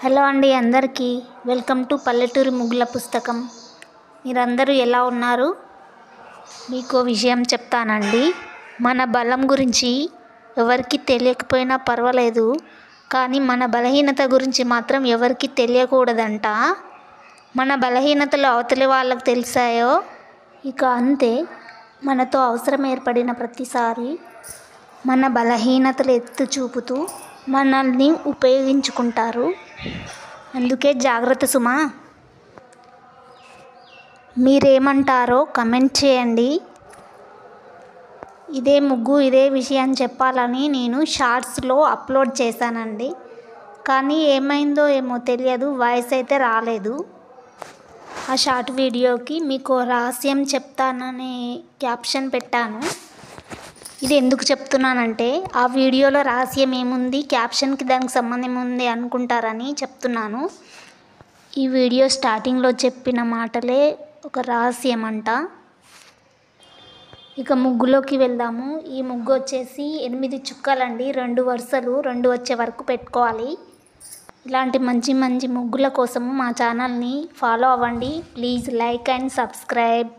Hello అండి అందరికీ welcome to పల్లెటూరి ముగ్గుల పుస్తకం. మీరందరూ ఎలా ఉన్నారు? మీకు విషయం చెప్తానండి. మన బలం గురించి ఎవరికి తెలియకపోయినా పర్వాలేదు, కానీ మన బలహీనత గురించి మాత్రం ఎవరికి తెలియకూడదంట. మన బలహీనతలు అవతలి వాళ్ళకు తెలిసాయో ఇక అంతే. మనతో అవసరం ఏర్పడిన ప్రతిసారి మన బలహీనతలు ఎత్తు చూపుతూ మనల్ని ఉపయోగించుకుంటారు. అందుకే జాగ్రత్త సుమా. మీరేమంటారో కమెంట్ చేయండి. ఇదే విషయం చెప్పాలని నేను షార్ట్స్లో అప్లోడ్ చేశానండి, కానీ ఏమైందో ఏమో తెలియదు, వాయిస్ అయితే రాలేదు. ఆ షార్ట్ వీడియోకి మీకు రహస్యం చెప్తాననే క్యాప్షన్ పెట్టాను. ఇది ఎందుకు చెప్తున్నానంటే ఆ వీడియోలో రహస్యం ఏముంది, క్యాప్షన్కి దానికి సంబంధం ఉంది అనుకుంటారని చెప్తున్నాను. ఈ వీడియో స్టార్టింగ్లో చెప్పిన మాటలే ఒక రహస్యం అంట. ఇక ముగ్గులోకి వెళ్దాము. ఈ ముగ్గు వచ్చేసి 8 చుక్కలండి, 2 వరుసలు, 2 వచ్చే వరకు పెట్టుకోవాలి. ఇలాంటి మంచి ముగ్గుల కోసము మా ఛానల్ని ఫాలో అవ్వండి. Please like and subscribe.